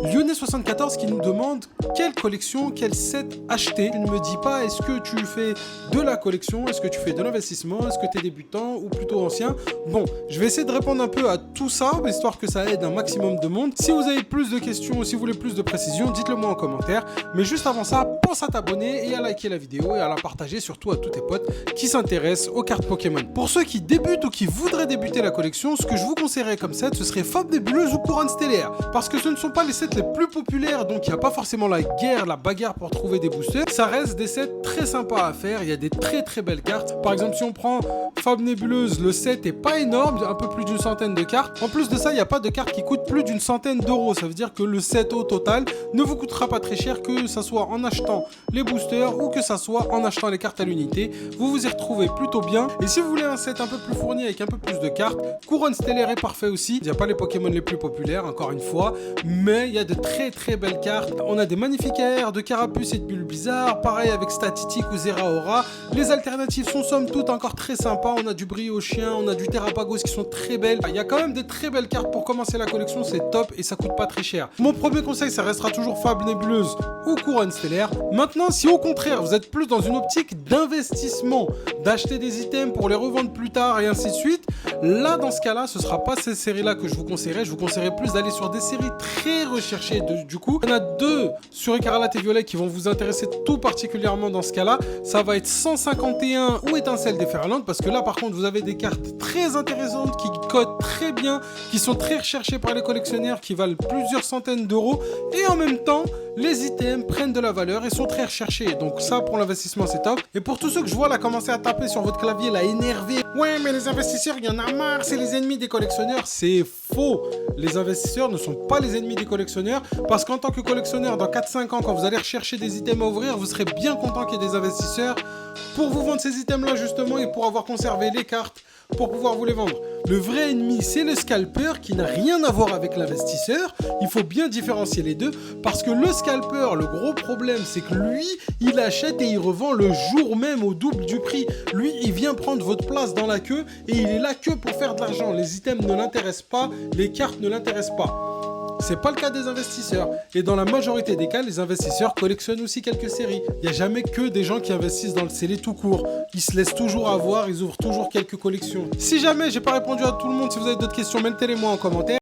Lyonnais74 qui nous demande quelle collection, quel set acheter. Tu ne me dis pas est-ce que tu fais de la collection, est-ce que tu fais de l'investissement, est-ce que tu es débutant ou plutôt ancien. Bon, je vais essayer de répondre un peu à tout ça, histoire que ça aide un maximum de monde. Si vous avez plus de questions ou si vous voulez plus de précision, dites-le moi en commentaire. Mais juste avant ça, pense à t'abonner et à liker la vidéo et à la partager surtout à tous tes potes qui s'intéressent aux cartes Pokémon. Pour ceux qui débutent ou qui voudraient débuter la collection, ce que je vous conseillerais comme set, ce serait Fable Nébuleuse ou Couronne Stellaire. Parce que ce ne sont pas les sets les plus populaires, donc il n'y a pas forcément la guerre, la bagarre pour trouver des boosters. Ça reste des sets très sympas à faire, il y a des très belles cartes. Par exemple, si on prend Fable Nébuleuse, le set est pas énorme, un peu plus d'une centaine de cartes. En plus de ça, il n'y a pas de cartes qui coûtent plus d'une centaine d'euros. Ça veut dire que le set au total ne vous coûtera pas très cher, que ça soit en achetant les boosters ou que ça soit en achetant les cartes à l'unité. Vous vous y retrouvez plutôt bien. Et si vous voulez un set un peu plus fourni avec un peu plus de cartes, Couronne Stellaire est parfait aussi. Il n'y a pas les Pokémon les plus populaires, encore une fois, mais il y a de très belles cartes. On a des magnifiques AR de Carapuce et de Bulbizarre, pareil avec Statitique ou Zeraora. Les alternatives sont somme toute encore très sympas. On a du Briochien, on a du Terrapagos qui sont très belles. Il y a quand même des très belles cartes pour commencer la collection, c'est top et ça coûte pas très cher. Mon premier conseil, ça restera toujours Fable Nébuleuse ou Couronne Stellaire. Maintenant, si au contraire vous êtes plus dans une optique d'investissement, d'acheter des items pour les revendre plus tard et ainsi de suite, là dans ce cas-là, ce sera pas ces séries-là que je vous conseillerais. Je vous conseillerais plus d'aller sur des séries très recherchées. Du coup, il y en a deux sur Écarlate et Violet qui vont vous intéresser tout particulièrement dans ce cas-là. Ça va être 151 ou Étincelle déferlante, parce que là par contre vous avez des cartes très intéressantes qui codent très bien, qui sont très recherchées par les collectionneurs, qui valent plusieurs centaines d'euros et en même temps les items prennent de la valeur et sont très recherchés. Donc ça pour l'investissement c'est top. Et pour tous ceux que je vois là commencer à taper sur votre clavier là énervé, ouais mais les investisseurs il y en a marre, c'est les ennemis des collectionneurs, c'est faux. Les investisseurs ne sont pas les ennemis des collectionneurs, parce qu'en tant que collectionneur dans 4-5 ans quand vous allez rechercher des items à ouvrir, vous serez bien content qu'il y ait des investisseurs pour vous vendre ces items là justement et pour avoir conservé les cartes pour pouvoir vous les vendre. Le vrai ennemi, c'est le scalper qui n'a rien à voir avec l'investisseur. Il faut bien différencier les deux, parce que le scalper, le gros problème, c'est que lui, il achète et il revend le jour même au double du prix. Lui, il vient prendre votre place dans la queue et il est là que pour faire de l'argent. Les items ne l'intéressent pas, les cartes ne l'intéressent pas. C'est pas le cas des investisseurs. Et dans la majorité des cas, les investisseurs collectionnent aussi quelques séries. Il n'y a jamais que des gens qui investissent dans le scellé tout court. Ils se laissent toujours avoir, ils ouvrent toujours quelques collections. Si jamais j'ai pas répondu à tout le monde, si vous avez d'autres questions, mettez-les moi en commentaire.